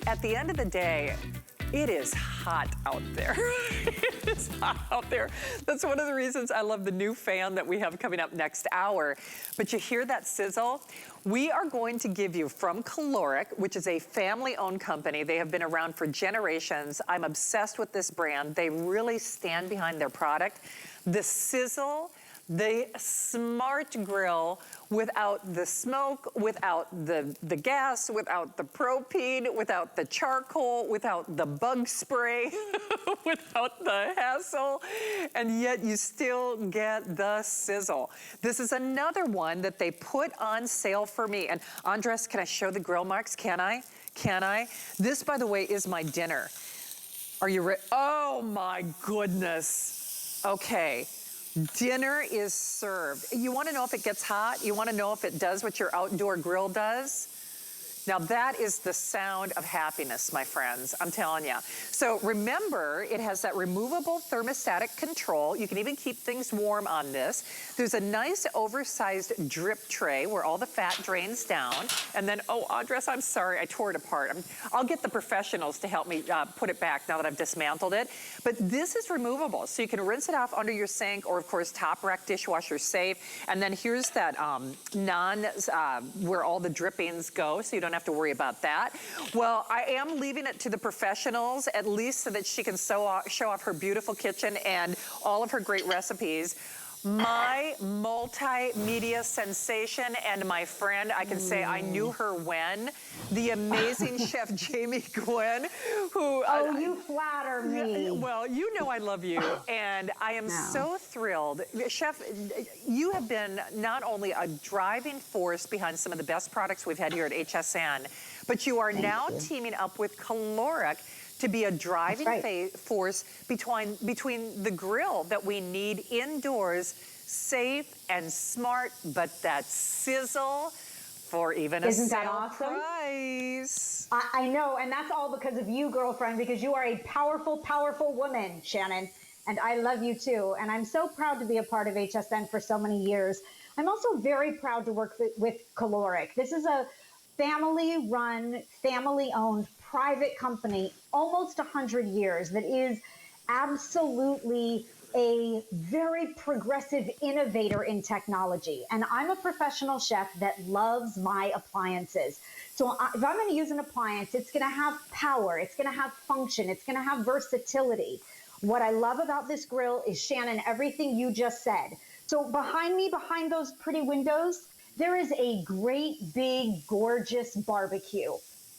at the end of the day, it is hot out there. It is hot out there. That's one of the reasons I love the new fan that we have coming up next hour. But you hear that sizzle? We are going to give you from Caloric, which is a family-owned company. They have been around for generations. I'm obsessed with this brand. They really stand behind their product. The sizzle, the smart grill, without the smoke, without the gas, without the propane, without the charcoal, without the bug spray, without the hassle, and yet you still get the sizzle. This is another one that they put on sale for me. And Andres, can I show the grill marks? Can I? Can I? This, by the way, is my dinner. Are you ready? Oh my goodness. Okay. Dinner is served. You want to know if it gets hot? You want to know if it does what your outdoor grill does? Now that is the sound of happiness, my friends, I'm telling you. So remember, it has that removable thermostatic control. You can even keep things warm on this. There's a nice oversized drip tray where all the fat drains down. And then, oh, Andres, I'm sorry, I tore it apart. I'll get the professionals to help me put it back now that I've dismantled it. But this is removable, so you can rinse it off under your sink or, of course, top rack dishwasher safe. And then here's that where all the drippings go, so you don't have to worry about that. Well, I am leaving it to the professionals, at least so that she can show off her beautiful kitchen and all of her great recipes. My multimedia sensation and my friend, I can say I knew her when, the amazing Chef Jamie Gwen, who... Oh, you flatter me. Well, you know I love you, and I am so thrilled. Chef, you have been not only a driving force behind some of the best products we've had here at HSN, but you are now teaming up with Caloric to be a driving force between the grill that we need indoors, safe and smart, but that sizzle for even a sale price. I know, and that's all because of you, girlfriend, because you are a powerful, powerful woman, Shannon, and I love you too, and I'm so proud to be a part of HSN for so many years. I'm also very proud to work with Caloric. This is a family-run, family-owned, private company, almost 100 years, that is absolutely a very progressive innovator in technology. And I'm a professional chef that loves my appliances. So if I'm going to use an appliance, it's going to have power, it's going to have function, it's going to have versatility. What I love about this grill is, Shannon, everything you just said. So behind me, behind those pretty windows, there is a great, big, gorgeous barbecue.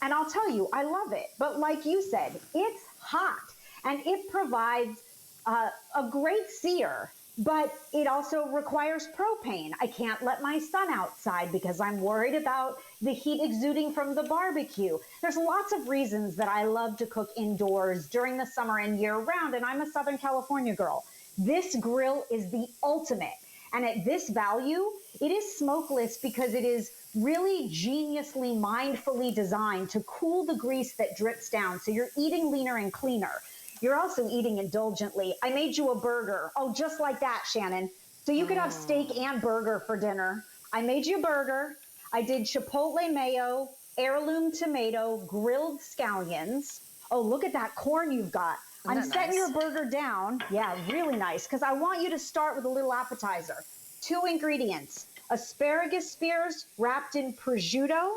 And I'll tell you, I love it. But like you said, it's hot. And it provides a great sear. But it also requires propane. I can't let my son outside because I'm worried about the heat exuding from the barbecue. There's lots of reasons that I love to cook indoors during the summer and year round. And I'm a Southern California girl. This grill is the ultimate. And at this value, it is smokeless because it is really geniusly, mindfully designed to cool the grease that drips down. So you're eating leaner and cleaner. You're also eating indulgently. I made you a burger. Oh, just like that, Shannon. So you could have steak and burger for dinner. I made you a burger. I did chipotle mayo, heirloom tomato, grilled scallions. Oh, look at that corn you've got. I'm setting your burger down. Yeah, really nice, because I want you to start with a little appetizer. 2 ingredients: asparagus spears wrapped in prosciutto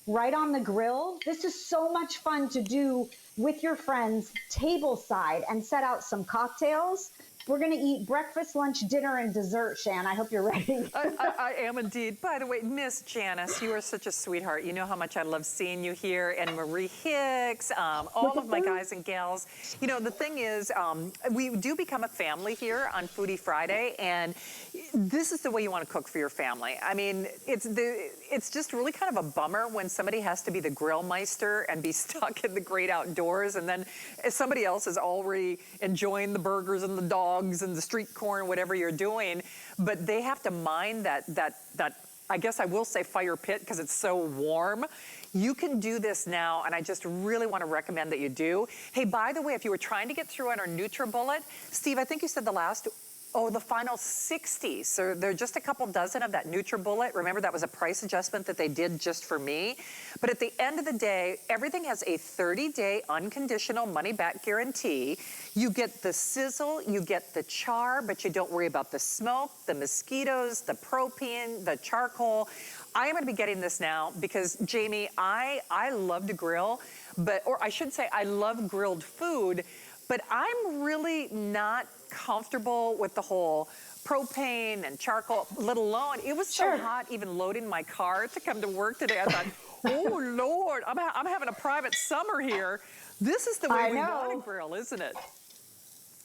right on the grill. This is so much fun to do with your friends tableside and set out some cocktails. We're going to eat breakfast, lunch, dinner, and dessert, Shan. I hope you're ready. I am indeed. By the way, Miss Janice, you are such a sweetheart. You know how much I love seeing you here. And Marie Hicks, all of my guys and gals. You know, the thing is, we do become a family here on Foodie Friday. And this is the way you want to cook for your family. I mean, it's just really kind of a bummer when somebody has to be the grill meister and be stuck in the great outdoors. And then somebody else is already enjoying the burgers and the dogs and the street corn, whatever you're doing, but they have to mind that I guess I will say fire pit because it's so warm. You can do this now, and I just really want to recommend that you do. Hey, by the way, if you were trying to get through on our NutriBullet, Steve, I think you said the last Oh, the final 60. So there are just a couple dozen of that NutriBullet. Remember, that was a price adjustment that they did just for me. But at the end of the day, everything has a 30-day unconditional money-back guarantee. You get the sizzle, you get the char, but you don't worry about the smoke, the mosquitoes, the propane, the charcoal. I am gonna be getting this now because, Jamie, I love to grill, or I should say I love grilled food, but I'm really not comfortable with the whole propane and charcoal, let alone, it was so hot even loading my car to come to work today. I thought, oh Lord, I'm having a private summer here. This is the way we want to grill, isn't it?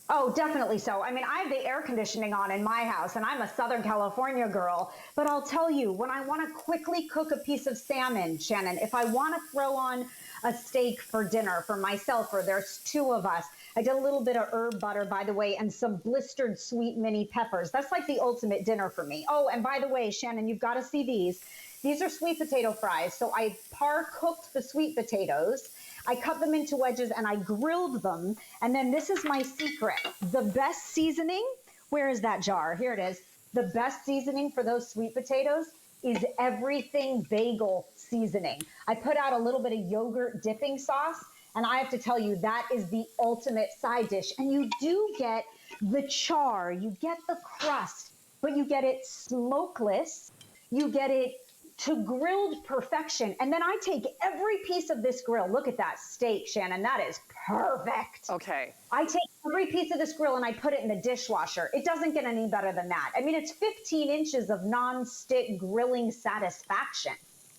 Oh, definitely so. I mean, I have the air conditioning on in my house, and I'm a Southern California girl, but I'll tell you, when I want to quickly cook a piece of salmon, Shannon, if I want to throw on a steak for dinner for myself, or there's two of us, I did a little bit of herb butter, by the way, and some blistered sweet mini peppers. That's like the ultimate dinner for me. Oh, and by the way, Shannon, you've got to see these. These are sweet potato fries. So I par-cooked the sweet potatoes. I cut them into wedges and I grilled them. And then this is my secret. The best seasoning, where is that jar? Here it is. The best seasoning for those sweet potatoes is everything bagel seasoning. I put out a little bit of yogurt dipping sauce, and I have to tell you, that is the ultimate side dish. And you do get the char, you get the crust, but you get it smokeless, you get it to grilled perfection. And then I take every piece of this grill. Look at that steak, Shannon. That is perfect. Okay. I take every piece of this grill and I put it in the dishwasher. It doesn't get any better than that. I mean, it's 15 inches of non-stick grilling satisfaction.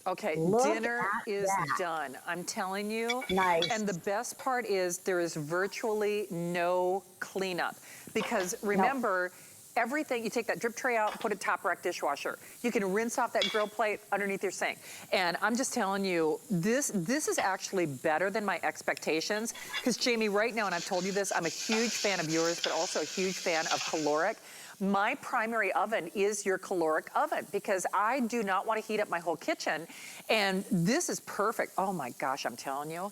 Okay, dinner is done. I'm telling you. Nice. And the best part is there is virtually no cleanup. Because remember, everything, you take that drip tray out, put it top rack dishwasher. You can rinse off that grill plate underneath your sink. And I'm just telling you, this is actually better than my expectations. Because Jamie, right now, and I've told you this, I'm a huge fan of yours, but also a huge fan of Caloric. My primary oven is your Caloric oven because I do not want to heat up my whole kitchen. And this is perfect. Oh my gosh, I'm telling you.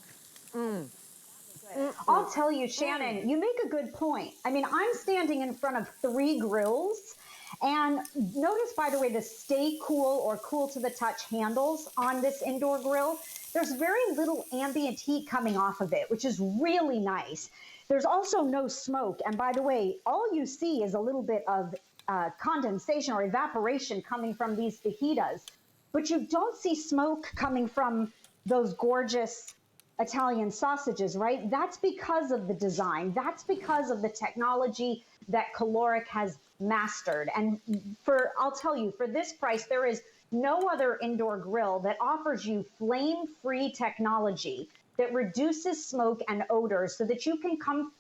I'll tell you, Shannon, you make a good point. I mean, I'm standing in front of 3 grills, and notice, by the way, the stay cool or cool to the touch handles on this indoor grill. There's very little ambient heat coming off of it, which is really nice. There's also no smoke. And by the way, all you see is a little bit of condensation or evaporation coming from these fajitas, but you don't see smoke coming from those gorgeous Italian sausages, right? That's because of the design. That's because of the technology that Caloric has mastered. And I'll tell you, for this price, there is no other indoor grill that offers you flame-free technology that reduces smoke and odors so that you can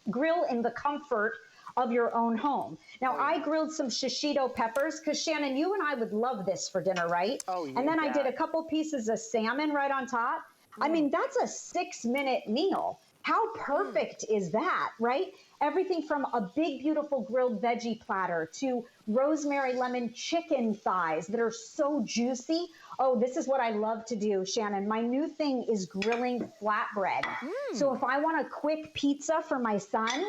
grill in the comfort of your own home. Now, I grilled some shishito peppers because, Shannon, you and I would love this for dinner, right? Oh, yeah. And then I did a couple pieces of salmon right on top. I mean, that's a 6-minute meal. How perfect is that, right? Everything from a big, beautiful grilled veggie platter to rosemary lemon chicken thighs that are so juicy. Oh, this is what I love to do, Shannon. My new thing is grilling flatbread. So if I want a quick pizza for my son,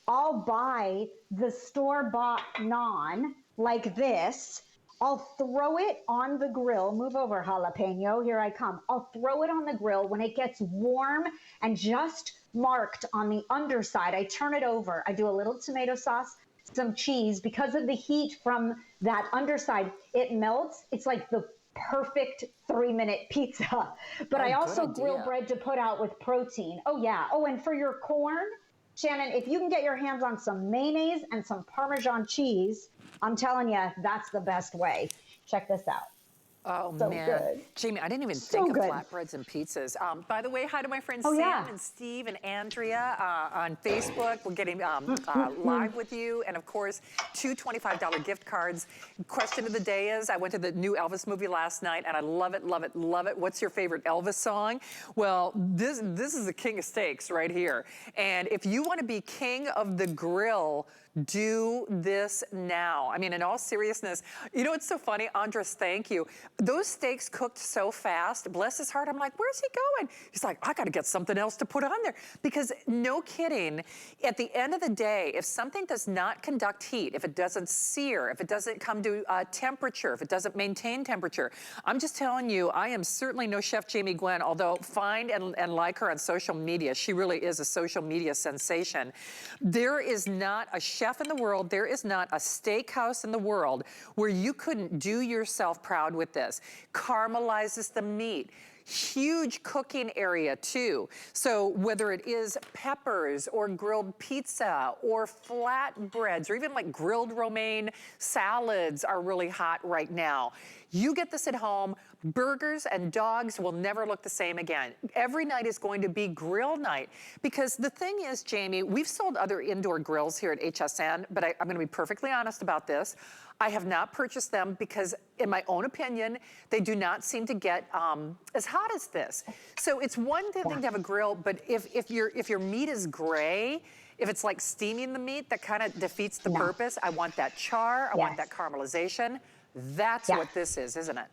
I'll buy the store-bought naan like this. I'll throw it on the grill. Move over, jalapeno. Here I come. I'll throw it on the grill. When it gets warm and just marked on the underside, I turn it over. I do a little tomato sauce, some cheese. Because of the heat from that underside, it melts. It's like the perfect 3-minute pizza. But I also grill bread to put out with protein. Oh, yeah. Oh, and for your corn, Shannon, if you can get your hands on some mayonnaise and some Parmesan cheese, I'm telling you, that's the best way. Check this out. Oh, so man. Good. Jamie, I didn't even think of flatbreads and pizzas. By the way, hi to my friends Sam and Steve and Andrea on Facebook. We're getting live with you. And, of course, 2 $25 gift cards. Question of the day is, I went to the new Elvis movie last night, and I love it, love it, love it. What's your favorite Elvis song? Well, this is the king of steaks right here. And if you want to be king of the grill Do this now. I mean, in all seriousness, you know, it's so funny, Andres, thank you. Those steaks cooked so fast, bless his heart, I'm like, where's he going? He's like, I gotta get something else to put on there. Because no kidding, at the end of the day, if something does not conduct heat, if it doesn't sear, if it doesn't come to temperature, if it doesn't maintain temperature, I'm just telling you, I am certainly no Chef Jamie Gwen, although find and like her on social media. She really is a social media sensation. There is not a chef in the world, there is not a steakhouse in the world where you couldn't do yourself proud with this. Caramelizes the meat. Huge cooking area too. So whether it is peppers or grilled pizza or flatbreads or even like grilled romaine salads are really hot right now. You get this at home, burgers and dogs will never look the same again. Every night is going to be grill night. Because the thing is, Jamie, we've sold other indoor grills here at HSN, but I'm gonna be perfectly honest about this. I have not purchased them because, in my own opinion, they do not seem to get as hot as this. So it's one thing to have a grill, but if your meat is gray, if it's like steaming the meat, that kind of defeats the purpose. I want that char, I want that caramelization. That's what this is, isn't it?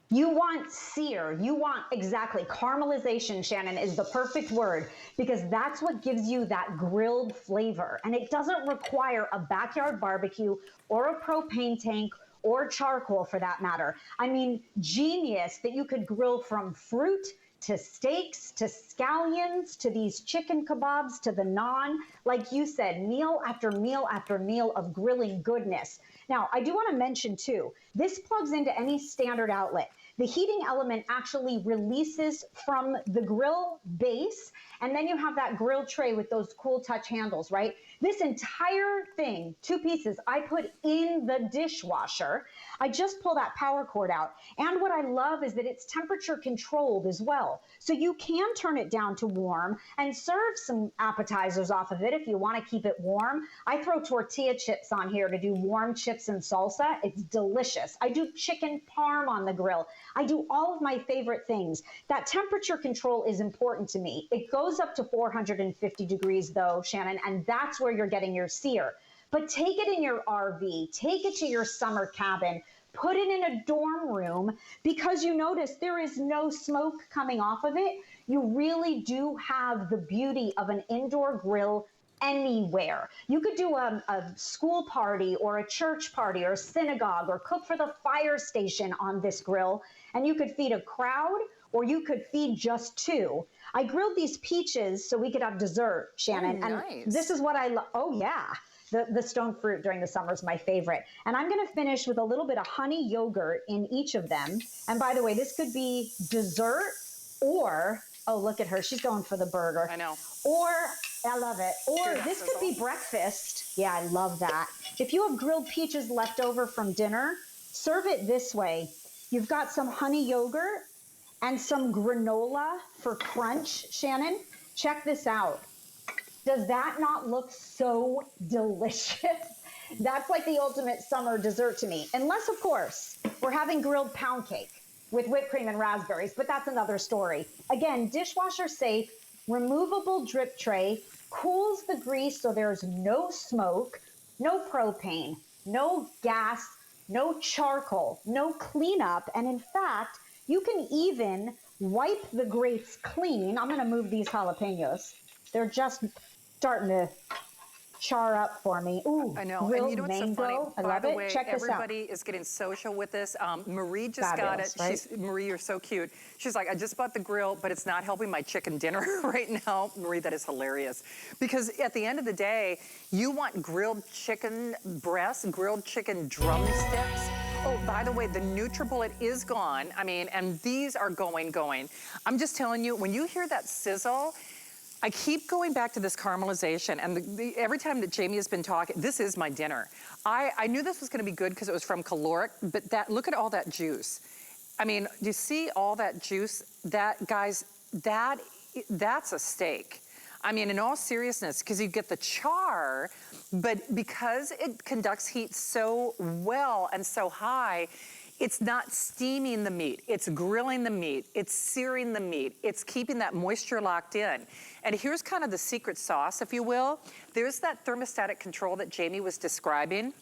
You want sear, you want exactly, caramelization, Shannon, is the perfect word because that's what gives you that grilled flavor. And it doesn't require a backyard barbecue or a propane tank or charcoal for that matter. I mean, genius that you could grill from fruit to steaks, to scallions, to these chicken kebabs, to the naan. Like you said, meal after meal after meal of grilling goodness. Now, I do want to mention too, this plugs into any standard outlet. The heating element actually releases from the grill base, and then you have that grill tray with those cool touch handles, right? This entire thing, 2 pieces, I put in the dishwasher. I just pull that power cord out. And what I love is that it's temperature controlled as well. So you can turn it down to warm and serve some appetizers off of it if you want to keep it warm. I throw tortilla chips on here to do warm chips and salsa. It's delicious. I do chicken parm on the grill. I do all of my favorite things. That temperature control is important to me. It goes up to 450 degrees though, Shannon, and that's where you're getting your sear. But take it in your RV, take it to your summer cabin, put it in a dorm room because you notice there is no smoke coming off of it. You really do have the beauty of an indoor grill anywhere. You could do a school party or a church party or a synagogue or cook for the fire station on this grill, and you could feed a crowd or you could feed just 2. I grilled these peaches so we could have dessert, Shannon. Oh, nice. And this is what I love. Oh, yeah. The stone fruit during the summer is my favorite. And I'm going to finish with a little bit of honey yogurt in each of them. And by the way, this could be dessert or, oh, look at her. She's going for the burger. I know. Or, I love it. Or this could be breakfast. Yeah, I love that. If you have grilled peaches left over from dinner, serve it this way. You've got some honey yogurt and some granola for crunch, Shannon. Check this out. Does that not look so delicious? That's like the ultimate summer dessert to me. Unless, of course, we're having grilled pound cake with whipped cream and raspberries, but that's another story. Again, dishwasher safe, removable drip tray, cools the grease so there's no smoke, no propane, no gas, no charcoal, no cleanup. And in fact, you can even wipe the grates clean. I'm gonna move these jalapenos. They're just starting to char up for me. Ooh, I know, grilled and you know what's mango. so funny? I By love the it. way, Check this out. everybody is getting social with this. Marie just Fabulous, got it. right? Marie, you're so cute. She's like, I just bought the grill, but it's not helping my chicken dinner right now. Marie, that is hilarious. Because at the end of the day, you want grilled chicken breasts, grilled chicken drumsticks. Oh, by the way, the NutriBullet is gone. I mean, and these are going. I'm just telling you, when you hear that sizzle, I keep going back to this caramelization, and every time that Jamie has been talking, this is my dinner. I knew this was gonna be good because it was from Caloric, but look at all that juice. I mean, do you see all that juice? That, guys, that's a steak. I mean, in all seriousness, because you get the char, but because it conducts heat so well and so high, It's not steaming the meat, it's grilling the meat, it's searing the meat, it's keeping that moisture locked in. And here's kind of the secret sauce, if you will. There's that thermostatic control that Jamie was describing.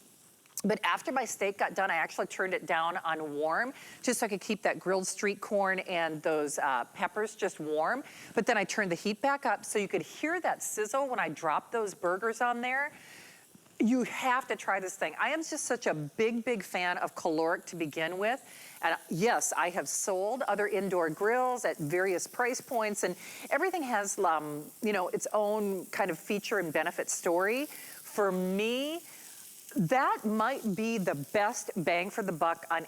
But after my steak got done, I actually turned it down on warm, just so I could keep that grilled street corn and those peppers just warm. But then I turned the heat back up so you could hear that sizzle when I dropped those burgers on there. You have to try this thing. I am just such a big, big fan of Caloric to begin with. And yes, I have sold other indoor grills at various price points, and everything has, you know, its own kind of feature and benefit story. For me, that might be the best bang for the buck on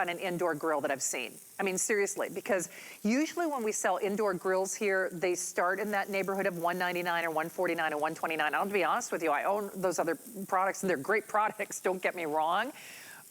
an indoor grill that I've seen. I mean, seriously, because usually when we sell indoor grills here, they start in that neighborhood of $199 or $149 or $129. I'll be honest with you, I own those other products, and they're great products, don't get me wrong.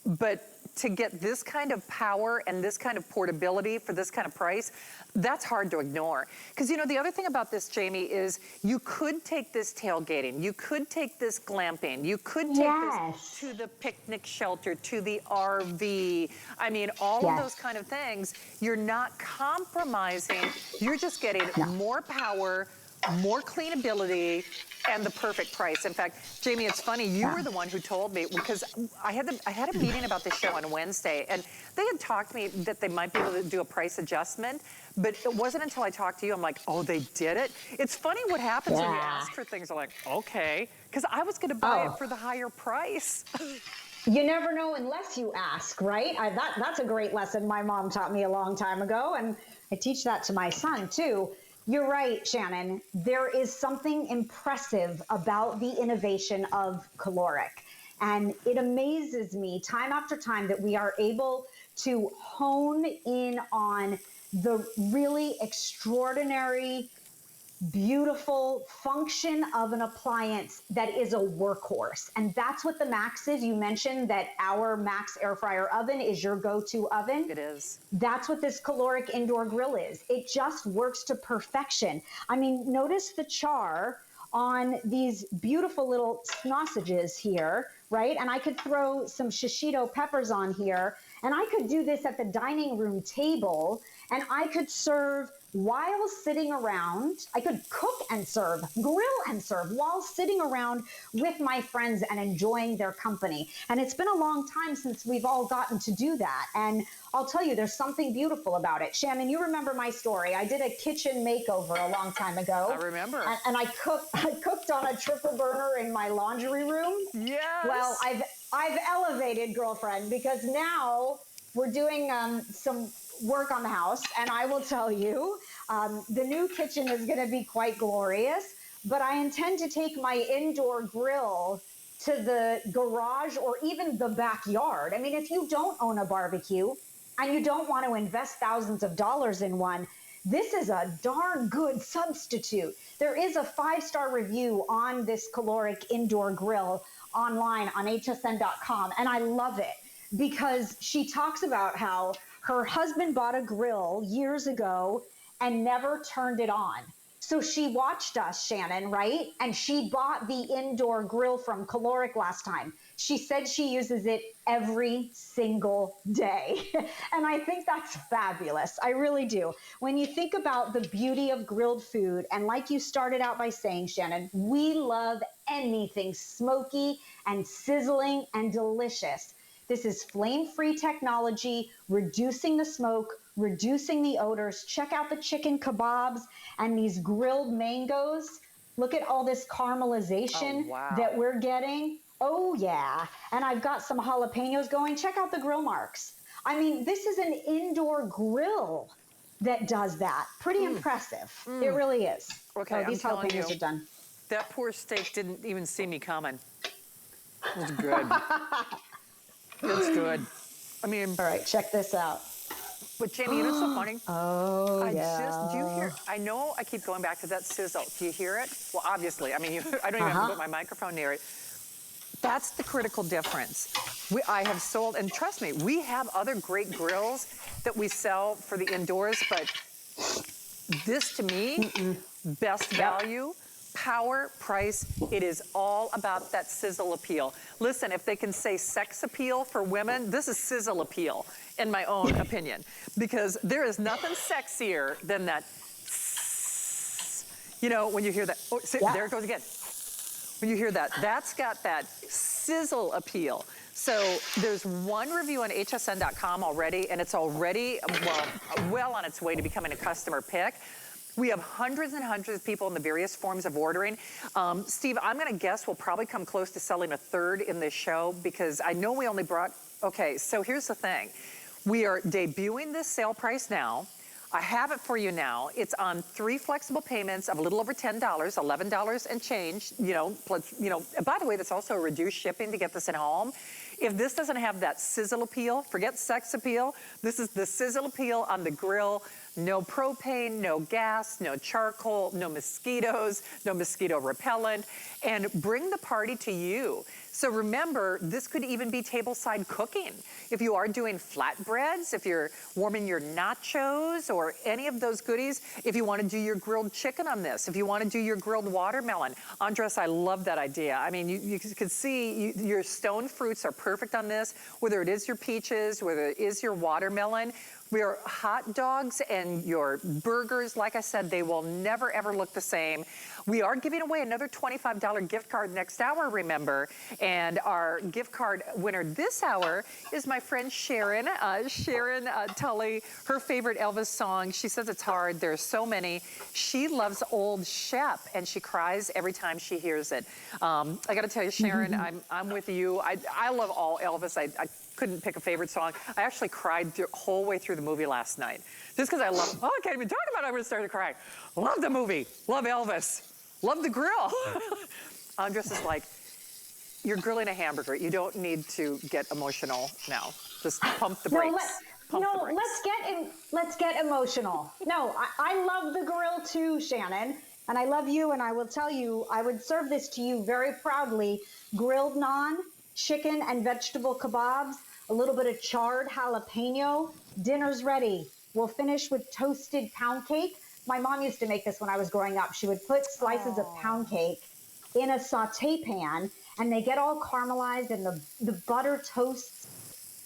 But to get this kind of power and this kind of portability for this kind of price, that's hard to ignore. Because, you know, the other thing about this, Jamie, is you could take this tailgating, you could take this glamping, you could take this to the picnic shelter, to the RV. I mean, all of those kind of things. You're not compromising, you're just getting more power, more cleanability, and the perfect price. In fact, Jamie, it's funny, you were the one who told me, because I had a meeting about this show on Wednesday, and they had talked to me that they might be able to do a price adjustment, but it wasn't until I talked to you, I'm like, oh, they did it? It's funny what happens when you ask for things. I'm like, okay, because I was gonna buy it for the higher price. You never know unless you ask, right? That's a great lesson my mom taught me a long time ago, and I teach that to my son too. You're right, Shannon. There is something impressive about the innovation of Caloric. And it amazes me time after time that we are able to hone in on the really extraordinary, beautiful function of an appliance that is a workhorse. And that's what the Max is. You mentioned that our Max air fryer oven is your go-to oven. It is. That's what this Caloric Indoor Grill is. It just works to perfection. I mean, notice the char on these beautiful little sausages here, right? And I could throw some shishito peppers on here, and I could do this at the dining room table, and I could serve while sitting around. I could cook and serve, grill and serve while sitting around with my friends and enjoying their company. And it's been a long time since we've all gotten to do that. And I'll tell you, there's something beautiful about it. Shannon, you remember my story. I did a kitchen makeover a long time ago. I remember. And I cooked on a triple burner in my laundry room. Yes. Well, I've elevated, girlfriend, because now we're doing some work on the house, and I will tell you, the new kitchen is going to be quite glorious, but I intend to take my indoor grill to the garage or even the backyard. I mean, if you don't own a barbecue and you don't want to invest thousands of dollars in one, this is a darn good substitute. There is a 5-star review on this Kalorik Indoor Grill online on hsn.com, and I love it because she talks about how her husband bought a grill years ago and never turned it on. So she watched us, Shannon, right? And she bought the indoor grill from Caloric last time. She said she uses it every single day. And I think that's fabulous. I really do. When you think about the beauty of grilled food, and like you started out by saying, Shannon, we love anything smoky and sizzling and delicious. This is flame-free technology, reducing the smoke, reducing the odors. Check out the chicken kebabs and these grilled mangoes. Look at all this caramelization that we're getting. Oh, yeah. And I've got some jalapenos going. Check out the grill marks. I mean, this is an indoor grill that does that. Pretty impressive. It really is. Okay, these jalapenos are done. That poor steak didn't even see me coming. It was good. It's good. I mean, all right, check this out. But Jamie, you know what's so funny? Do you hear? I know I keep going back to that sizzle. Do you hear it? Well, obviously. I mean, I don't even have to put my microphone near it. That's the critical difference. I have sold, and trust me, we have other great grills that we sell for the indoors, but this to me, best value, power, price, it is all about that sizzle appeal. Listen, if they can say sex appeal for women, this is sizzle appeal, in my own opinion. Because there is nothing sexier than that, you know, when you hear that, oh, see, there it goes again. When you hear that, that's got that sizzle appeal. So there's one review on hsn.com already, and it's already well on its way to becoming a customer pick. We have hundreds and hundreds of people in the various forms of ordering. Steve, I'm gonna guess we'll probably come close to selling a third in this show because I know we only brought, okay, so here's the thing. We are debuting this sale price now. I have it for you now. It's on 3 flexible payments of a little over $10, $11 and change, you know, plus, you know, by the way, that's also a reduced shipping to get this at home. If this doesn't have that sizzle appeal, forget sex appeal, this is the sizzle appeal on the grill. No propane, no gas, no charcoal, no mosquitoes, no mosquito repellent, and bring the party to you. So remember, this could even be tableside cooking. If you are doing flatbreads, if you're warming your nachos or any of those goodies, if you want to do your grilled chicken on this, if you want to do your grilled watermelon. Andres, I love that idea. I mean, you can see your stone fruits are perfect on this, whether it is your peaches, whether it is your watermelon. Your hot dogs and your burgers, like I said, they will never ever look the same. We are giving away another $25 gift card next hour, remember. And our gift card winner this hour is my friend Sharon. Sharon Tully, her favorite Elvis song. She says it's hard. There's so many. She loves Old Shep, and she cries every time she hears it. I got to tell you, Sharon, I'm with you. I love all Elvis. I couldn't pick a favorite song. I actually cried the whole way through the movie last night. Just because I love, oh, I can't even talk about it, I'm gonna start to cry. Love the movie, love Elvis, love the grill. Andres is like, you're grilling a hamburger. You don't need to get emotional now. Just pump the brakes. Let's get emotional. No, I love the grill too, Shannon. And I love you, and I will tell you, I would serve this to you very proudly. Grilled naan, chicken and vegetable kebabs, a little bit of charred jalapeno. Dinner's ready. We'll finish with toasted pound cake. My mom used to make this when I was growing up. She would put slices of pound cake in a saute pan, and they get all caramelized, and the butter toasts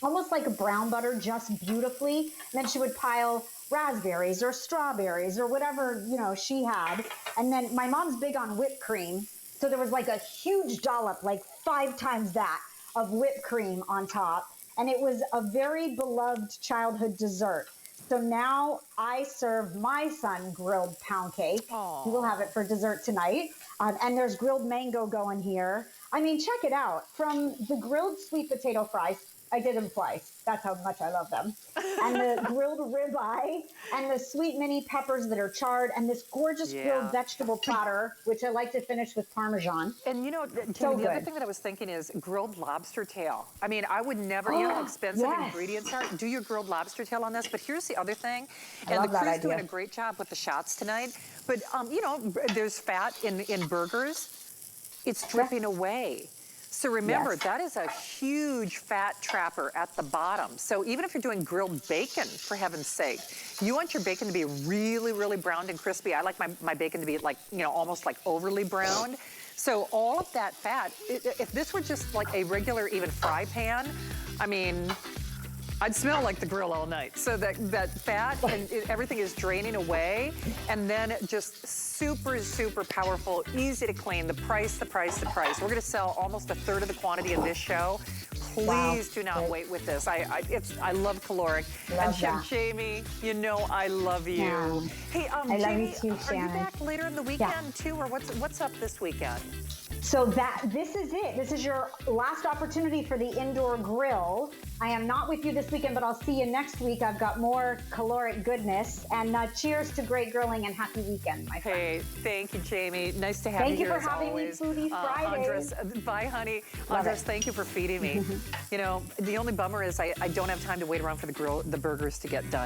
almost like a brown butter, just beautifully. And then she would pile raspberries or strawberries or whatever, you know, she had. And then my mom's big on whipped cream. So there was like a huge dollop, like 5 times that, of whipped cream on top. And it was a very beloved childhood dessert. So now I serve my son grilled pound cake. Aww. He will have it for dessert tonight. And there's grilled mango going here. I mean, check it out. From the grilled sweet potato fries, I did them twice. That's how much I love them. And the grilled ribeye and the sweet mini peppers that are charred and this gorgeous grilled vegetable platter, which I like to finish with Parmesan. And you know, Jamie, the other thing that I was thinking is grilled lobster tail. I mean, I would never, you know how expensive ingredients are? Do your grilled lobster tail on this. But here's the other thing. And the crew's doing a great job with the shots tonight. But, you know, there's fat in burgers. It's dripping away. So remember, that is a huge fat trapper at the bottom. So even if you're doing grilled bacon, for heaven's sake, you want your bacon to be really, really browned and crispy. I like my bacon to be like, you know, almost like overly browned. So all of that fat, if this were just like a regular even fry pan, I mean, I'd smell like the grill all night. So that fat and everything is draining away, and then just super, super powerful, easy to clean. The price. We're gonna sell almost a third of the quantity in this show. Please do not wait with this. I love Caloric. And Chef Jamie, you know I love you. Yeah. Hey, I Jamie, love you too, are you back later in the weekend too, or what's up this weekend? So this is it. This is your last opportunity for the indoor grill. I am not with you this weekend, but I'll see you next week. I've got more caloric goodness. And cheers to great grilling and happy weekend, my friend. Hey, thank you, Jamie. Nice to have you here as always. Thank you for having me, Foodie Fridays. Andres, bye, honey. Andres, thank you for feeding me. You know, the only bummer is I don't have time to wait around for the burgers to get done.